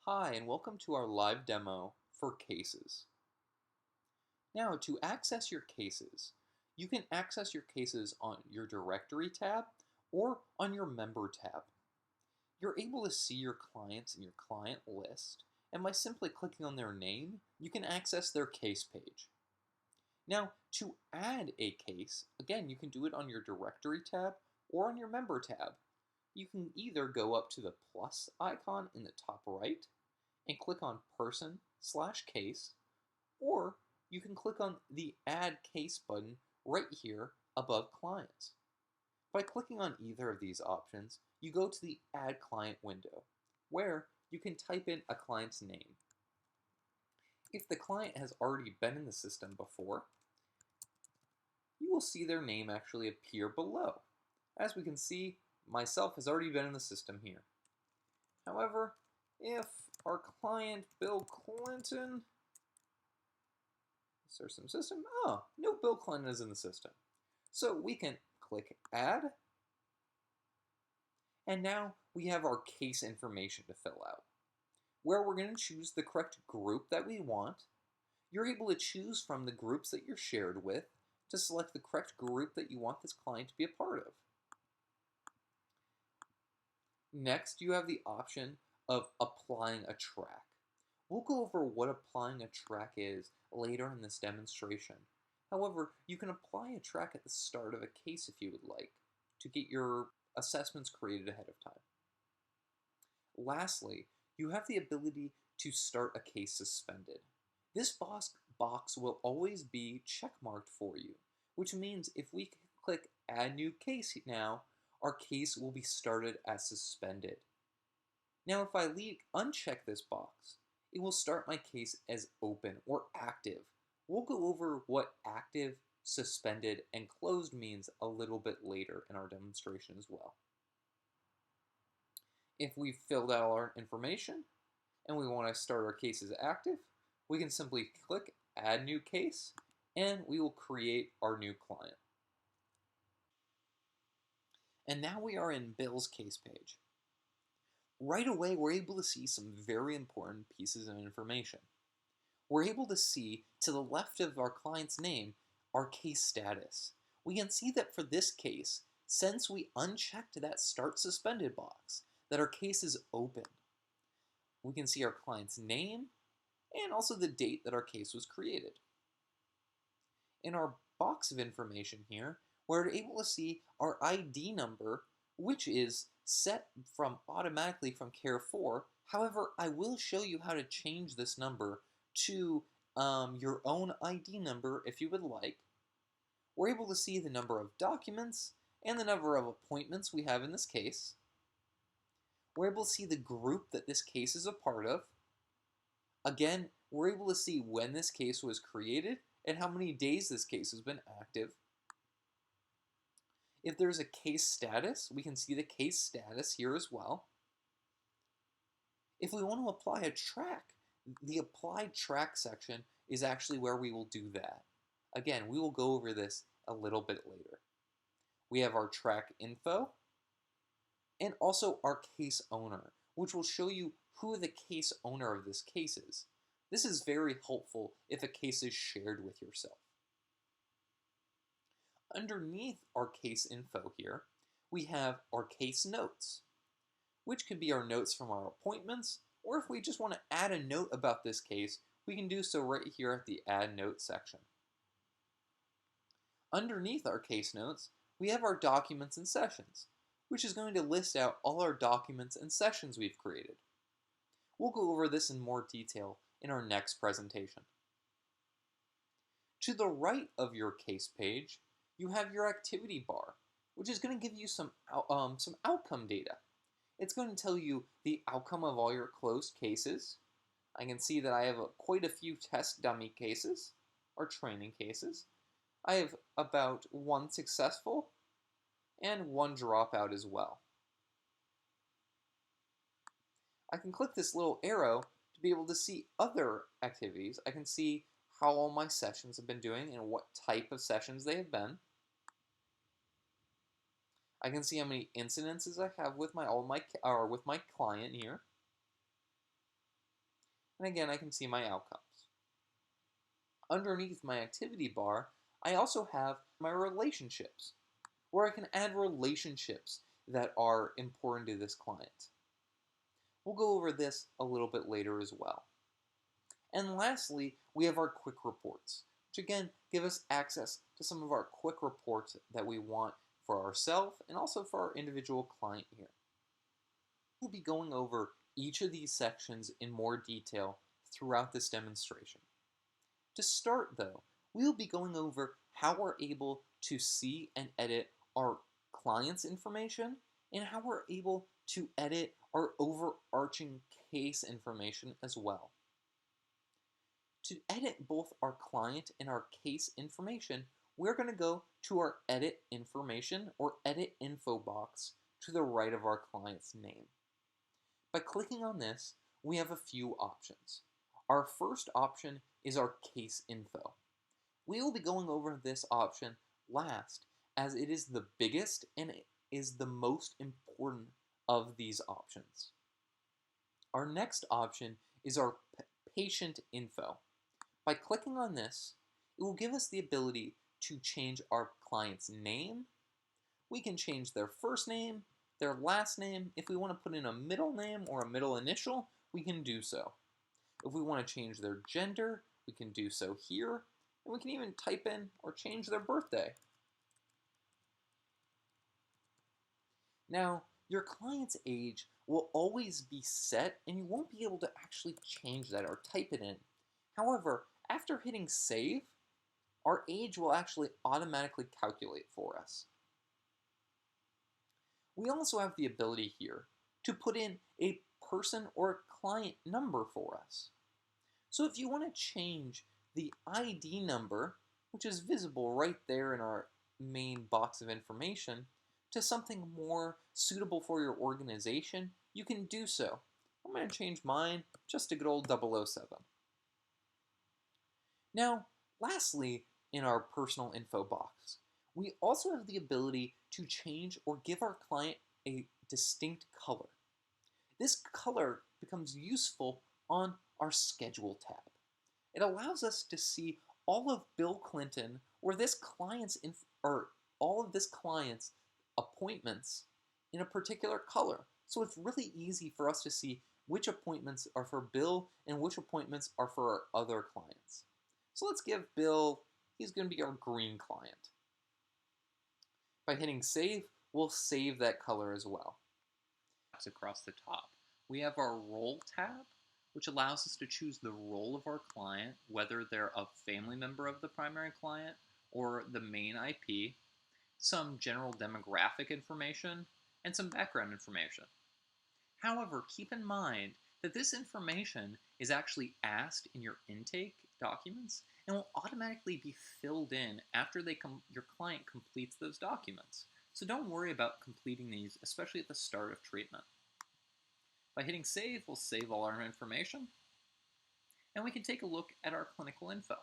Hi, and welcome to our live demo for cases. Now, to access your cases, you can access your cases on your Directory tab or on your Member tab. You're able to see your clients in your client list, and by simply clicking on their name, you can access their case page. Now, to add a case, again, you can do it on your Directory tab or on your Member tab. You can either go up to the plus icon in the top right and click on person/case, or you can click on the Add Case button right here above Clients. By clicking on either of these options, you go to the Add Client window, where you can type in a client's name. If the client has already been in the system before, you will see their name actually appear below. As we can see, myself has already been in the system here. However, if our client Bill Clinton, search some system, no Bill Clinton is in the system. So we can click Add, and now we have our case information to fill out, where we're going to choose the correct group that we want. You're able to choose from the groups that you're shared with to select the correct group that you want this client to be a part of. Next, you have the option of applying a track. We'll go over what applying a track is later in this demonstration. However, you can apply a track at the start of a case if you would like, to get your assessments created ahead of time. Lastly, you have the ability to start a case suspended. This box will always be checkmarked for you, which means if we click Add New Case now, our case will be started as suspended. Now, if I uncheck this box, it will start my case as open or active. We'll go over what active, suspended, and closed means a little bit later in our demonstration as well. If we've filled out all our information and we want to start our case as active, we can simply click Add New Case, and we will create our new client. And now we are in Bill's case page. Right away, we're able to see some very important pieces of information. We're able to see to the left of our client's name our case status. We can see that for this case, since we unchecked that Start Suspended box, that our case is open. We can see our client's name and also the date that our case was created. In our box of information here, we're able to see our ID number, which is set from automatically from CARE4. However, I will show you how to change this number to your own ID number if you would like. We're able to see the number of documents and the number of appointments we have in this case. We're able to see the group that this case is a part of. Again, we're able to see when this case was created and how many days this case has been active. If there's a case status, we can see the case status here as well. If we want to apply a track, the Applied Track section is actually where we will do that. Again, we will go over this a little bit later. We have our track info and also our case owner, which will show you who the case owner of this case is. This is very helpful if a case is shared with yourself. Underneath our case info here, we have our case notes, which could be our notes from our appointments, or if we just want to add a note about this case, we can do so right here at the Add Note section. Underneath our case notes, we have our documents and sessions, which is going to list out all our documents and sessions we've created. We'll go over this in more detail in our next presentation. To the right of your case page, you have your activity bar, which is going to give you some outcome data. It's going to tell you the outcome of all your closed cases. I can see that I have quite a few test dummy cases, or training cases. I have about 1 successful and 1 dropout as well. I can click this little arrow to be able to see other activities. I can see how all my sessions have been doing and what type of sessions they have been. I can see how many incidences I have with my client here. and again I can see my outcomes. Underneath my activity bar, I also have my relationships, where I can add relationships that are important to this client. We'll go over this a little bit later as well. And lastly, we have our quick reports, which again give us access to some of our quick reports that we want for ourselves and also for our individual client here. We'll be going over each of these sections in more detail throughout this demonstration. To start though, we'll be going over how we're able to see and edit our client's information and how we're able to edit our overarching case information as well. To edit both our client and our case information, we're going to go to our edit information or edit info box to the right of our client's name. By clicking on this, we have a few options. Our first option is our case info. We will be going over this option last as it is the biggest and it is the most important of these options. Our next option is our patient info. By clicking on this, it will give us the ability to change our client's name. We can change their first name, their last name. If we want to put in a middle name or a middle initial, we can do so. If we want to change their gender, we can do so here. And we can even type in or change their birthday. Now, your client's age will always be set and you won't be able to actually change that or type it in. However, after hitting save, our age will actually automatically calculate for us. We also have the ability here to put in a person or a client number for us. So if you want to change the ID number, which is visible right there in our main box of information, to something more suitable for your organization, you can do so. I'm going to change mine just to good old 007. Now, lastly, in our personal info box, we also have the ability to change or give our client a distinct color. This color becomes useful on our schedule tab. It allows us to see all of Bill Clinton or this client's all of this client's appointments in a particular color. So it's really easy for us to see which appointments are for Bill and which appointments are for our other clients. So let's give Bill, he's going to be our green client. By hitting save, we'll save that color as well. Across the top, we have our role tab, which allows us to choose the role of our client, whether they're a family member of the primary client or the main IP, some general demographic information, and some background information. However, keep in mind that this information is actually asked in your intake documents and will automatically be filled in after your client completes those documents. So don't worry about completing these, especially at the start of treatment. By hitting save, we'll save all our information, and we can take a look at our clinical info.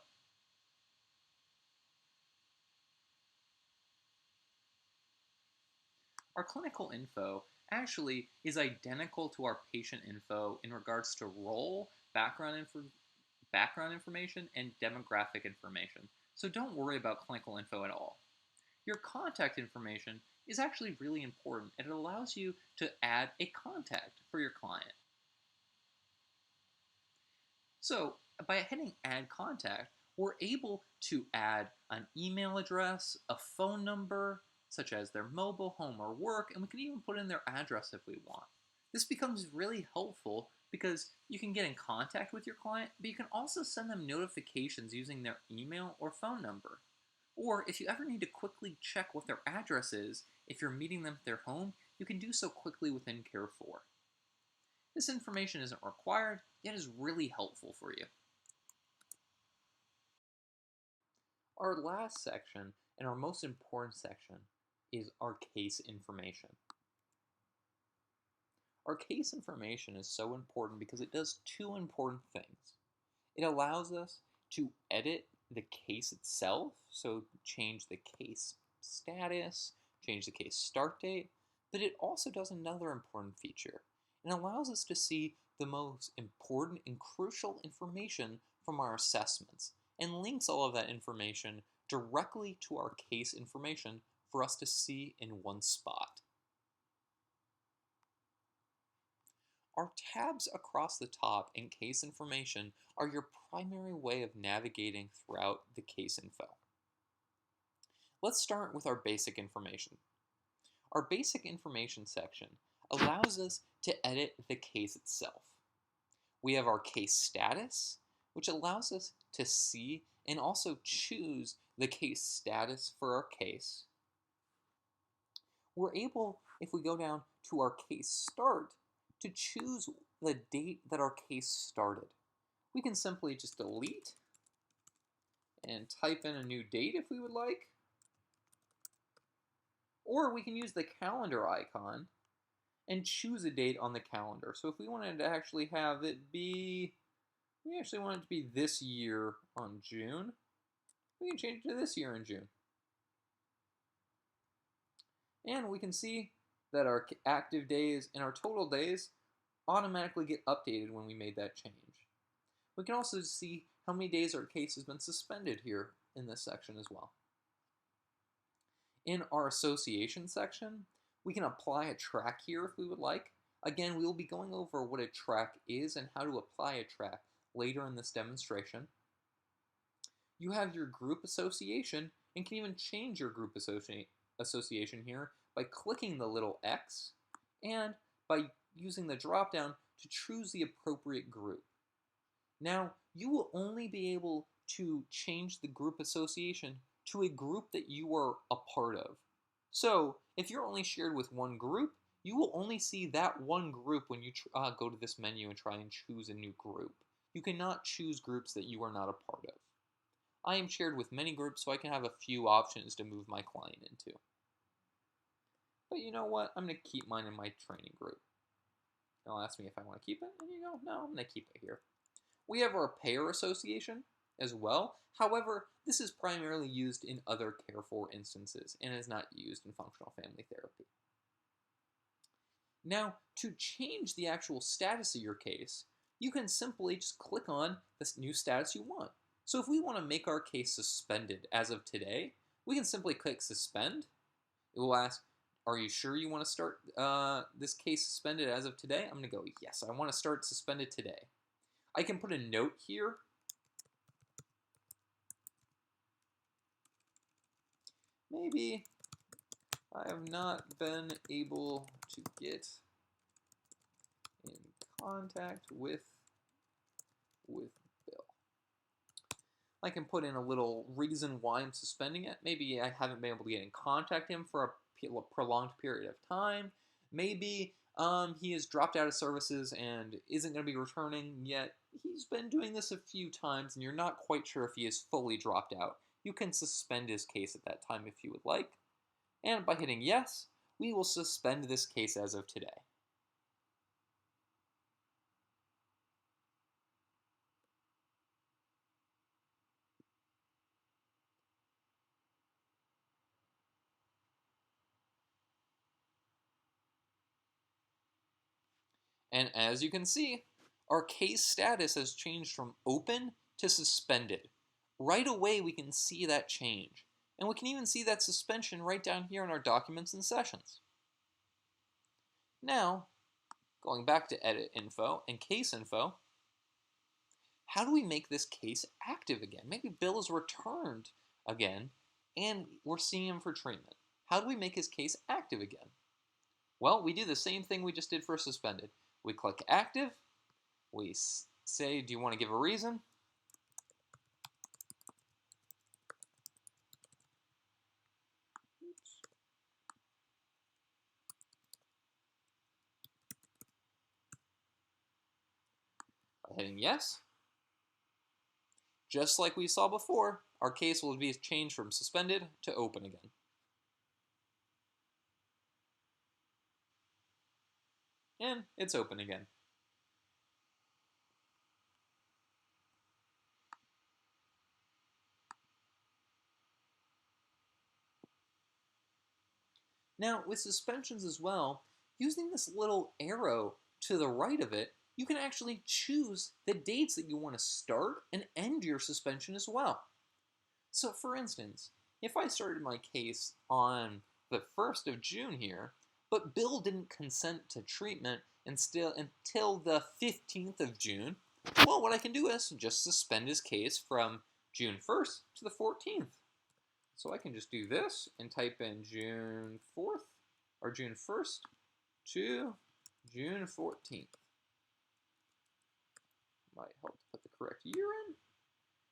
Our clinical info actually is identical to our patient info in regards to role, background information, and demographic information. So don't worry about clinical info at all. Your contact information is actually really important, and it allows you to add a contact for your client. So by hitting add contact, we're able to add an email address, a phone number, such as their mobile, home, or work, and we can even put in their address if we want. This becomes really helpful because you can get in contact with your client, but you can also send them notifications using their email or phone number. Or if you ever need to quickly check what their address is, if you're meeting them at their home, you can do so quickly within Care4. This information isn't required, yet is really helpful for you. Our last section, and our most important section, is our case information. Our case information is so important because it does two important things. It allows us to edit the case itself, so change the case status, change the case start date, but it also does another important feature. It allows us to see the most important and crucial information from our assessments and links all of that information directly to our case information for us to see in one spot. Our tabs across the top in case information are your primary way of navigating throughout the case info. Let's start with our basic information. Our basic information section allows us to edit the case itself. We have our case status, which allows us to see and also choose the case status for our case. We're able, if we go down to our case start, to choose the date that our case started. We can simply just delete and type in a new date if we would like. Or we can use the calendar icon and choose a date on the calendar. So if we wanted to actually have it be, we actually want it to be this year on June, we can change it to this year in June. And we can see that our active days and our total days automatically get updated when we made that change. We can also see how many days our case has been suspended here in this section as well. In our association section, we can apply a track here if we would like. Again, we will be going over what a track is and how to apply a track later in this demonstration. You have your group association and can even change your group association here by clicking the little X and by using the drop-down to choose the appropriate group. Now, you will only be able to change the group association to a group that you are a part of. So, if you're only shared with one group, you will only see that one group when you go to this menu and try and choose a new group. You cannot choose groups that you are not a part of. I am shared with many groups, so I can have a few options to move my client into. But you know what? I'm going to keep mine in my training group. It'll ask me if I want to keep it, and you go, no, I'm going to keep it here. We have our payer association as well. However, this is primarily used in other Care for instances and is not used in functional family therapy. Now, to change the actual status of your case, you can simply just click on this new status you want. So if we want to make our case suspended as of today, we can simply click suspend. It will ask, are you sure you want to start this case suspended as of today? I'm going to go, yes, I want to start suspended today. I can put a note here. Maybe I have not been able to get in contact with Bill. I can put in a little reason why I'm suspending it. Maybe I haven't been able to get in contact with him for a prolonged period of time. Maybe he has dropped out of services and isn't going to be returning yet. He's been doing this a few times and you're not quite sure if he is fully dropped out. You can suspend his case at that time if you would like. And by hitting yes, we will suspend this case as of today. And as you can see, our case status has changed from open to suspended. Right away, we can see that change. And we can even see that suspension right down here in our documents and sessions. Now, going back to edit info and case info, how do we make this case active again? Maybe Bill is returned again and we're seeing him for treatment. How do we make his case active again? Well, we do the same thing we just did for suspended. We click active. We say, do you want to give a reason? By hitting yes. Just like we saw before, our case will be changed from suspended to open again. And it's open again. Now, with suspensions as well, using this little arrow to the right of it, you can actually choose the dates that you want to start and end your suspension as well. So for instance, if I started my case on the 1st of June here, but Bill didn't consent to treatment until the 15th of June, well, what I can do is just suspend his case from June 1st to the 14th. So I can just do this and type in June 4th or June 1st to June 14th. Might help to put the correct year in.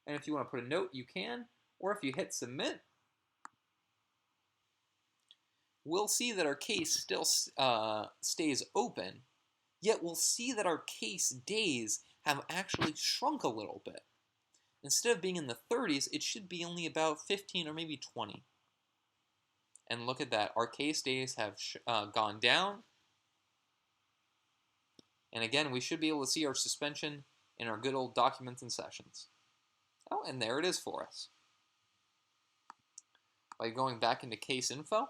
And if you want to put a note, you can. Or if you hit submit, we'll see that our case still stays open, yet we'll see that our case days have actually shrunk a little bit. Instead of being in the 30s, it should be only about 15 or maybe 20. And look at that, our case days have gone down. And again, we should be able to see our suspension in our good old documents and sessions. Oh, and there it is for us. By going back into case info,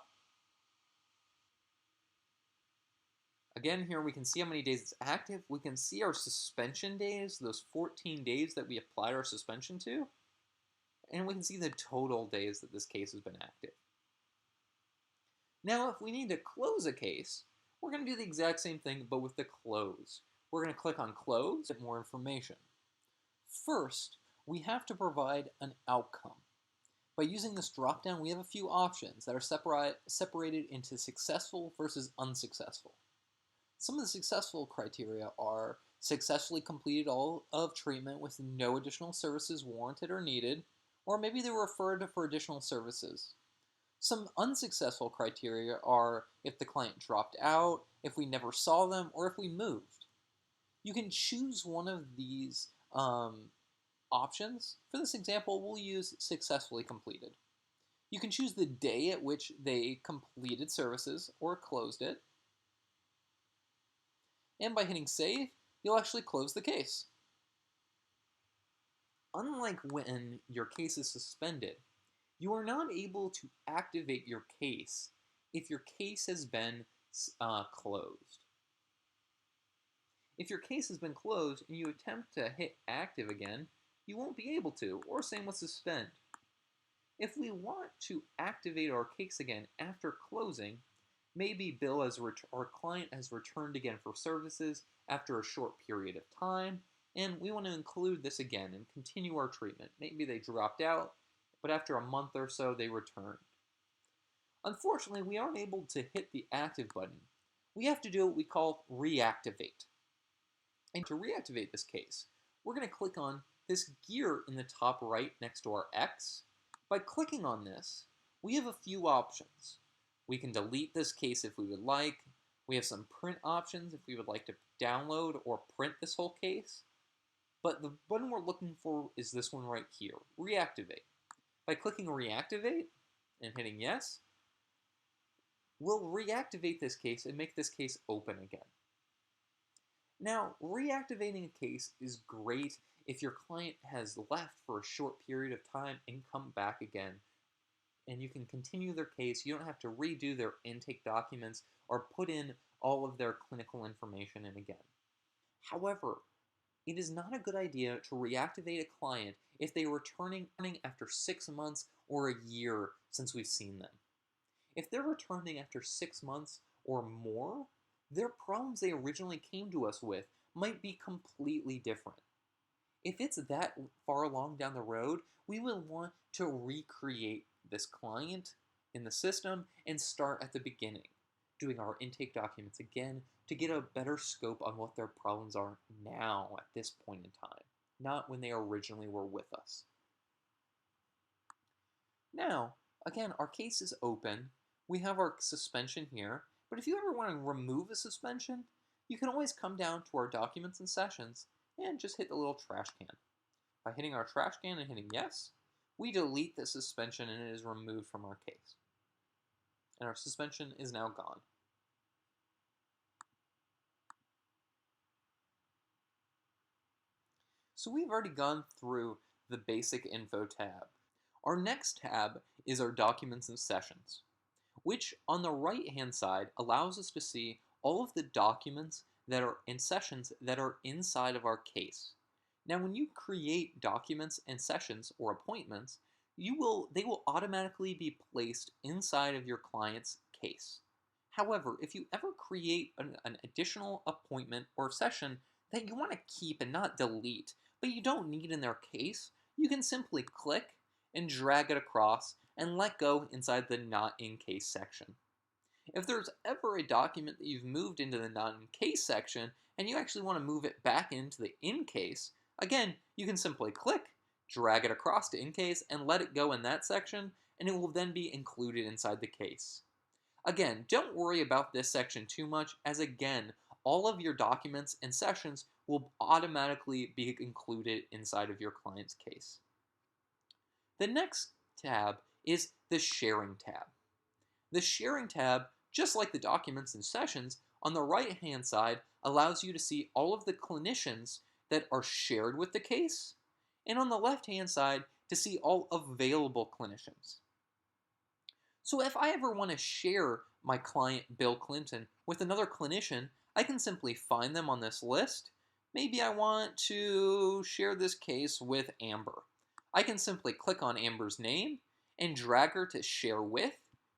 again, here we can see how many days it's active. We can see our suspension days, those 14 days that we applied our suspension to. And we can see the total days that this case has been active. Now, if we need to close a case, we're going to do the exact same thing, but with the close. We're going to click on close to get more information. First, we have to provide an outcome. By using this dropdown, we have a few options that are separated into successful versus unsuccessful. Some of the successful criteria are successfully completed all of treatment with no additional services warranted or needed, or maybe they were referred for additional services. Some unsuccessful criteria are if the client dropped out, if we never saw them, or if we moved. You can choose one of these options. For this example, we'll use successfully completed. You can choose the day at which they completed services or closed it. And by hitting save, you'll actually close the case. Unlike when your case is suspended, you are not able to activate your case if your case has been closed. If your case has been closed and you attempt to hit active again, you won't be able to, or same with suspend. If we want to activate our case again after closing, maybe our client has returned again for services after a short period of time, and we want to include this again and continue our treatment. Maybe they dropped out, but after a month or so, they returned. Unfortunately, we aren't able to hit the active button. We have to do what we call reactivate. And to reactivate this case, we're going to click on this gear in the top right next to our X. By clicking on this, we have a few options. We can delete this case if we would like. We have some print options if we would like to download or print this whole case. But the button we're looking for is this one right here, reactivate. By clicking reactivate and hitting yes, we'll reactivate this case and make this case open again. Now, reactivating a case is great if your client has left for a short period of time and come back again. And you can continue their case. You don't have to redo their intake documents or put in all of their clinical information in again. However, it is not a good idea to reactivate a client if they are returning after 6 months or a year since we've seen them. If they're returning after 6 months or more, their problems they originally came to us with might be completely different. If it's that far along down the road, we will want to recreate this client in the system and start at the beginning, doing our intake documents again to get a better scope on what their problems are now at this point in time, not when they originally were with us. Now, again, our case is open. We have our suspension here, but if you ever want to remove a suspension, you can always come down to our documents and sessions and just hit the little trash can. By hitting our trash can and hitting yes, we delete the suspension and it is removed from our case. And our suspension is now gone. So we've already gone through the basic info tab. Our next tab is our documents and sessions, which on the right hand side allows us to see all of the documents that are in sessions that are inside of our case. Now, when you create documents and sessions or appointments, they will automatically be placed inside of your client's case. However, if you ever create an additional appointment or session that you want to keep and not delete, but you don't need in their case, you can simply click and drag it across and let go inside the not in case section. If there's ever a document that you've moved into the not in case section and you actually want to move it back into the in case, again, you can simply click, drag it across to in case, and let it go in that section, and it will then be included inside the case. Again, don't worry about this section too much, as again, all of your documents and sessions will automatically be included inside of your client's case. The next tab is the Sharing tab. The Sharing tab, just like the Documents and Sessions, on the right-hand side allows you to see all of the clinicians that are shared with the case, and on the left-hand side to see all available clinicians. So if I ever want to share my client Bill Clinton with another clinician, I can simply find them on this list. Maybe I want to share this case with Amber. I can simply click on Amber's name and drag her to share with,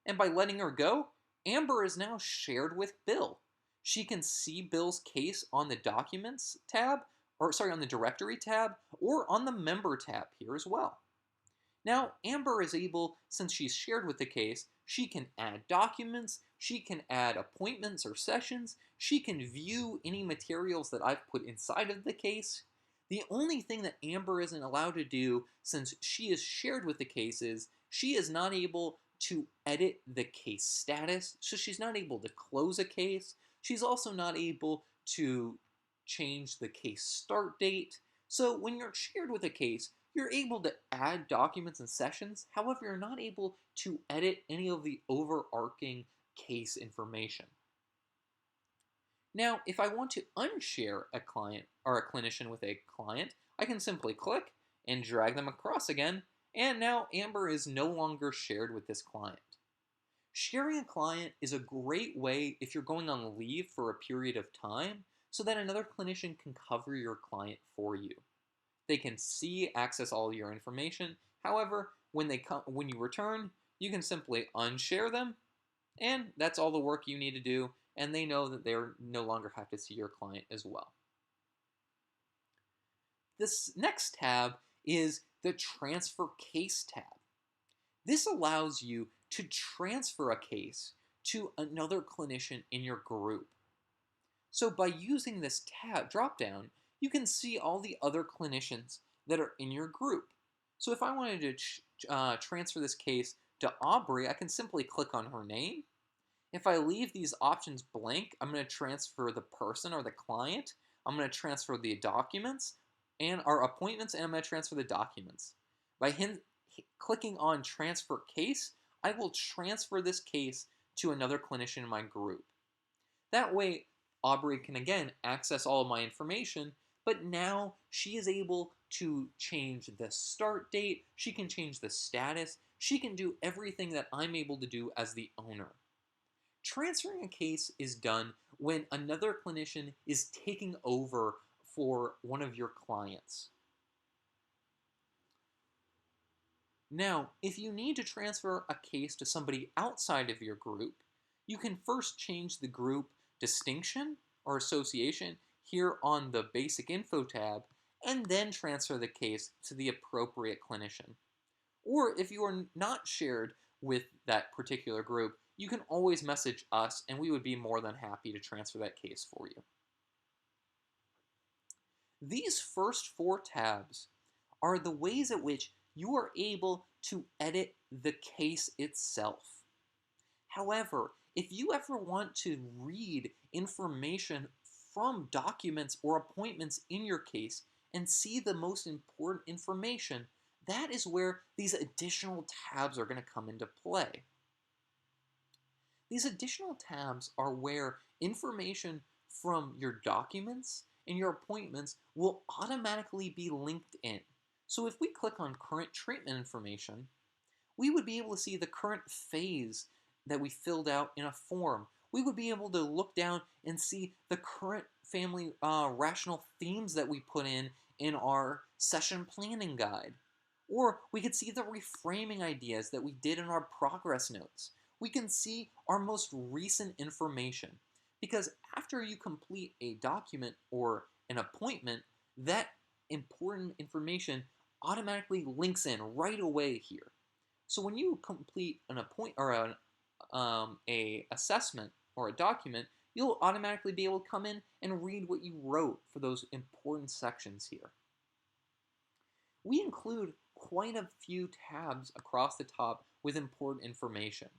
and by letting her go, Amber is now shared with Bill. She can see Bill's case on the Documents tab, on the Directory tab, or on the Member tab here as well. Now, Amber is able, since she's shared with the case, she can add documents, she can add appointments or sessions, she can view any materials that I've put inside of the case. The only thing that Amber isn't allowed to do, since she is shared with the case, is she is not able to edit the case status, so she's not able to close a case. She's also not able to change the case start date. So when you're shared with a case, you're able to add documents and sessions. However, you're not able to edit any of the overarching case information. Now, if I want to unshare a client or a clinician with a client, I can simply click and drag them across again, and now Amber is no longer shared with this client. Sharing a client is a great way if you're going on leave for a period of time so that another clinician can cover your client for you. They can access all your information. However, when you return, you can simply unshare them, and that's all the work you need to do, and they know that they no longer have to see your client as well. This next tab is the Transfer Case tab. This allows you to transfer a case to another clinician in your group. So by using this tab drop-down, you can see all the other clinicians that are in your group. So if I wanted to transfer this case to Aubrey, I can simply click on her name. If I leave these options blank, I'm going to transfer the person or the client. I'm going to transfer the documents and our appointments, and I'm going to transfer the documents. By clicking on Transfer Case, I will transfer this case to another clinician in my group. That way, Aubrey can again access all of my information, but now she is able to change the start date, she can change the status, she can do everything that I'm able to do as the owner. Transferring a case is done when another clinician is taking over for one of your clients. Now, if you need to transfer a case to somebody outside of your group, you can first change the group distinction or association here on the Basic Info tab, and then transfer the case to the appropriate clinician. Or if you are not shared with that particular group, you can always message us and we would be more than happy to transfer that case for you. These first 4 tabs are the ways at which you are able to edit the case itself. However, if you ever want to read information from documents or appointments in your case and see the most important information, that is where these additional tabs are going to come into play. These additional tabs are where information from your documents and your appointments will automatically be linked in. So if we click on current treatment information, we would be able to see the current phase that we filled out in a form. We would be able to look down and see the current family rational themes that we put in our session planning guide. Or we could see the reframing ideas that we did in our progress notes. We can see our most recent information. Because after you complete a document or an appointment, that important information automatically links in right away here. So when you complete an a assessment or a document, you'll automatically be able to come in and read what you wrote for those important sections here. We include quite a few tabs across the top with important information.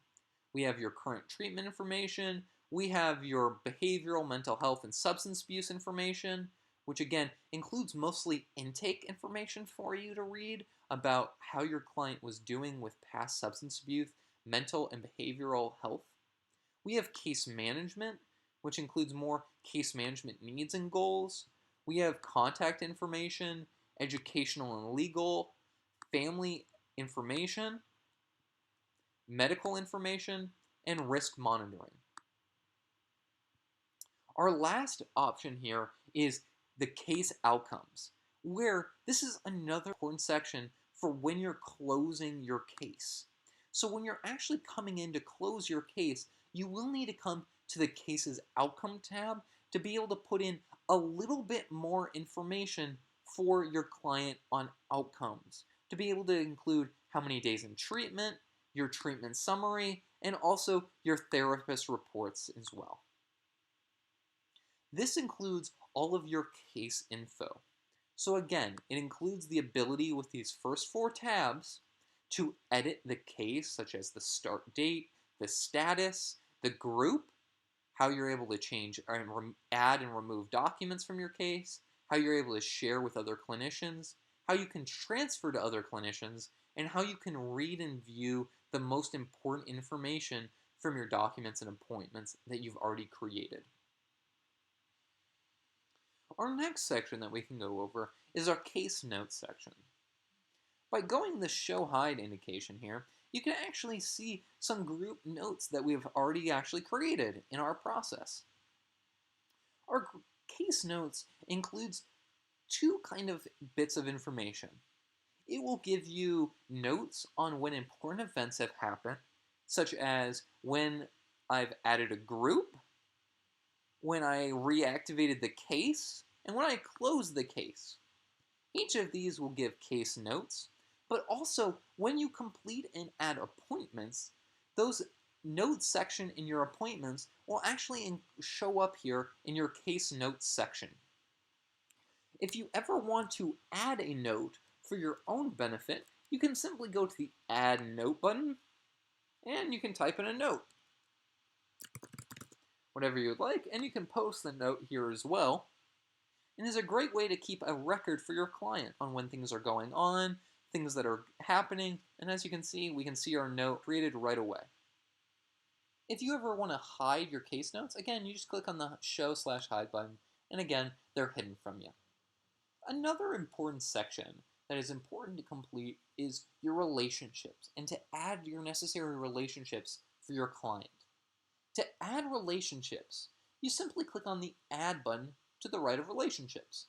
We have your current treatment information, we have your behavioral, mental health, and substance abuse information, which again includes mostly intake information for you to read about how your client was doing with past substance abuse, mental, and behavioral health. We have case management, which includes more case management needs and goals. We have contact information, educational and legal, family information, medical information, and risk monitoring. Our last option here is the case outcomes, where this is another important section for when you're closing your case. So when you're actually coming in to close your case, you will need to come to the case's outcome tab to be able to put in a little bit more information for your client on outcomes, to be able to include how many days in treatment, your treatment summary, and also your therapist reports as well. This includes all of your case info. So again, it includes the ability with these first 4 tabs to edit the case, such as the start date, the status, the group, how you're able to change and add and remove documents from your case, how you're able to share with other clinicians, how you can transfer to other clinicians, and how you can read and view the most important information from your documents and appointments that you've already created. Our next section that we can go over is our case notes section. By going the show hide indication here, you can actually see some group notes that we've already actually created in our process. Our case notes includes 2 kind of bits of information. It will give you notes on when important events have happened, such as when I've added a group, when I reactivated the case, and when I closed the case. Each of these will give case notes, but also when you complete and add appointments, those notes section in your appointments will actually show up here in your case notes section. If you ever want to add a note for your own benefit, you can simply go to the Add Note button, and you can type in a note, whatever you would like, and you can post the note here as well. And is a great way to keep a record for your client on when things are going on, things that are happening, and as you can see, we can see our note created right away. If you ever want to hide your case notes, again, you just click on the Show/Hide button, and again, they're hidden from you. Another important section that is important to complete is your relationships, and to add your necessary relationships for your client. To add relationships, you simply click on the Add button to the right of relationships.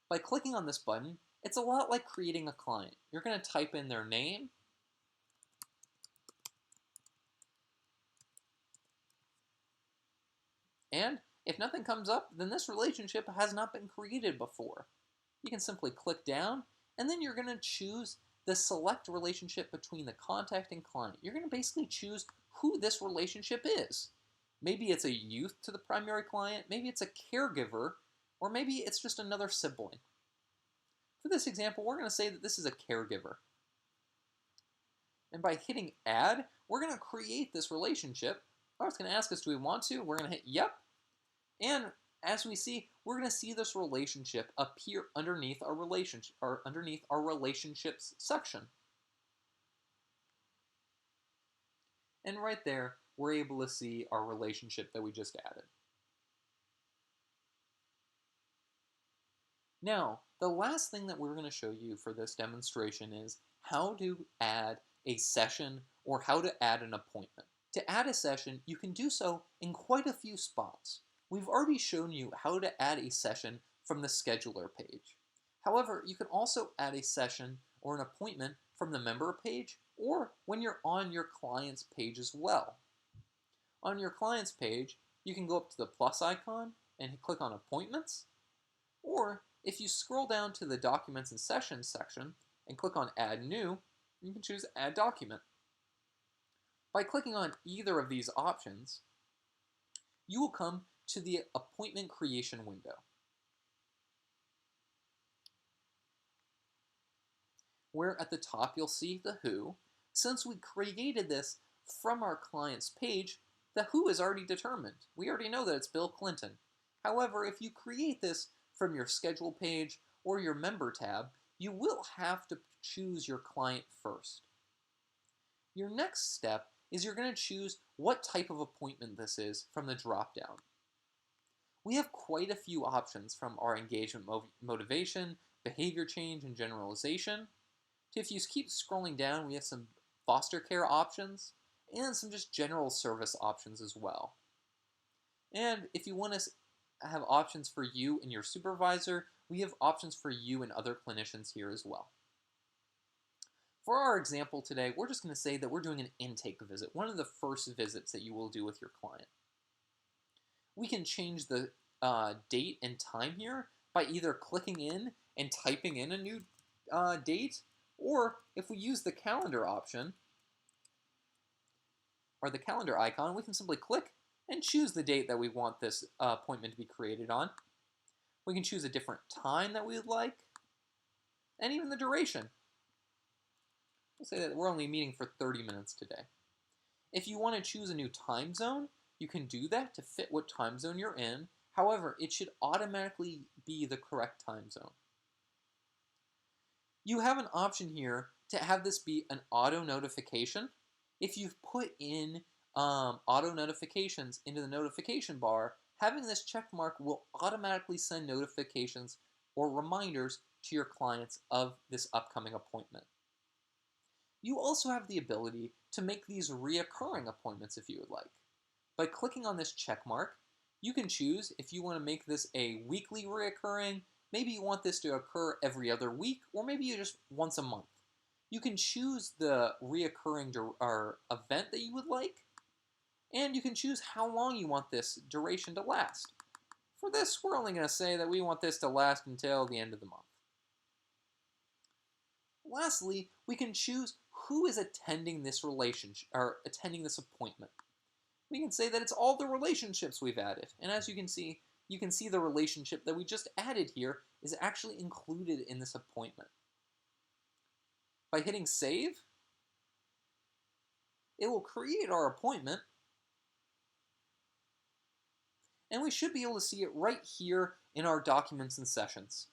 By clicking on this button, it's a lot like creating a client. You're going to type in their name, and if nothing comes up, then this relationship has not been created before. You can simply click down, and then you're going to choose the select relationship between the contact and client. You're going to basically choose who this relationship is. Maybe it's a youth to the primary client, maybe it's a caregiver, or maybe it's just another sibling. For this example, we're going to say that this is a caregiver. And by hitting Add, we're going to create this relationship. Oh, it's going to ask us, do we want to? We're going to hit Yep. And as we see, we're going to see this relationship appear underneath our relationships section. And right there, we're able to see our relationship that we just added. Now, the last thing that we're going to show you for this demonstration is how to add a session or how to add an appointment. To add a session, you can do so in quite a few spots. We've already shown you how to add a session from the scheduler page. However, you can also add a session or an appointment from the member page or when you're on your client's page as well. On your client's page, you can go up to the plus icon and click on Appointments, or if you scroll down to the Documents and Sessions section and click on Add New, you can choose Add Document. By clicking on either of these options, you will come to the appointment creation window, where at the top you'll see the who. Since we created this from our client's page, the who is already determined. We already know that it's Bill Clinton. However, if you create this from your schedule page or your member tab, you will have to choose your client first. Your next step is you're going to choose what type of appointment this is from the drop-down. We have quite a few options from our engagement motivation, behavior change, and generalization. If you keep scrolling down, we have some foster care options and some just general service options as well. And if you want to have options for you and your supervisor, we have options for you and other clinicians here as well. For our example today, we're just going to say that we're doing an intake visit, one of the first visits that you will do with your client. We can change the date and time here by either clicking in and typing in a new date, or if we use the calendar option, or the calendar icon, we can simply click and choose the date that we want this appointment to be created on. We can choose a different time that we would like, and even the duration. We'll say that we're only meeting for 30 minutes today. If you want to choose a new time zone, you can do that to fit what time zone you're in. However, it should automatically be the correct time zone. You have an option here to have this be an auto notification. If you've put in auto notifications into the notification bar, having this check mark will automatically send notifications or reminders to your clients of this upcoming appointment. You also have the ability to make these reoccurring appointments if you would like. By clicking on this check mark, you can choose if you want to make this a weekly reoccurring, maybe you want this to occur every other week, or maybe you just once a month. You can choose the reoccurring event that you would like, and you can choose how long you want this duration to last. For this, we're only going to say that we want this to last until the end of the month. Lastly, we can choose who is attending this relationship or attending this appointment. We can say that it's all the relationships we've added, and as you can see the relationship that we just added here is actually included in this appointment. By hitting save, it will create our appointment, and we should be able to see it right here in our documents and sessions.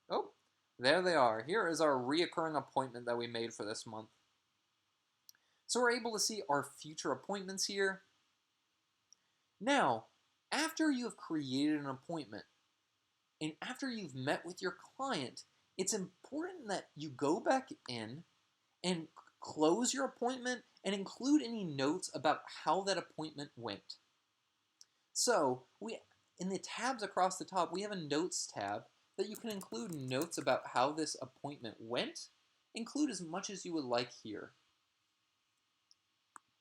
Oh, there they are. Here is our reoccurring appointment that we made for this month. So we're able to see our future appointments here. Now, after you have created an appointment, and after you've met with your client, it's important that you go back in and close your appointment and include any notes about how that appointment went. So, in the tabs across the top, we have a Notes tab that you can include notes about how this appointment went. Include as much as you would like here.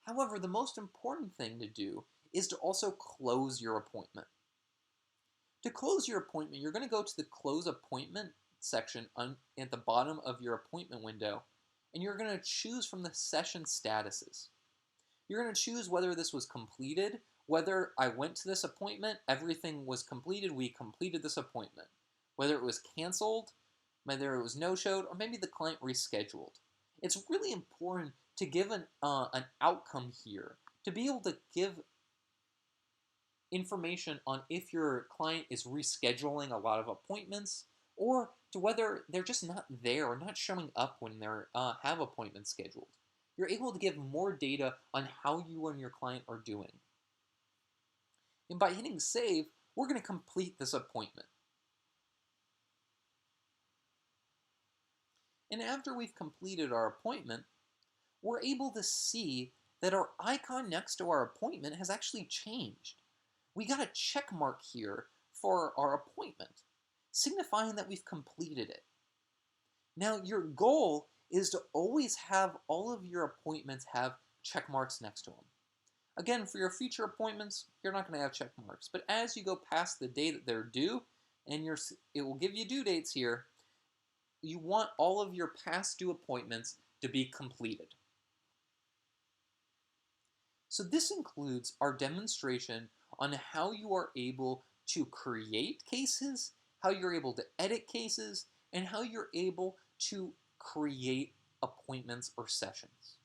However, the most important thing to do is to also close your appointment. To close your appointment, you're going to go to the Close Appointment section at the bottom of your appointment window, and you're going to choose from the session statuses. You're going to choose whether this was completed, whether I went to this appointment, everything was completed, we completed this appointment. Whether it was canceled, whether it was no-showed, or maybe the client rescheduled. It's really important to give an outcome here, to be able to give information on if your client is rescheduling a lot of appointments, or to whether they're just not there or not showing up when they have appointments scheduled. You're able to give more data on how you and your client are doing. And by hitting save, we're going to complete this appointment. And after we've completed our appointment, we're able to see that our icon next to our appointment has actually changed. we got a check mark here for our appointment, signifying that we've completed it. Now, your goal is to always have all of your appointments have check marks next to them. Again, for your future appointments, you're not going to have check marks, but as you go past the day that they're due, and it will give you due dates here, you want all of your past due appointments to be completed. So this includes our demonstration on how you are able to create cases, how you're able to edit cases, and how you're able to create appointments or sessions.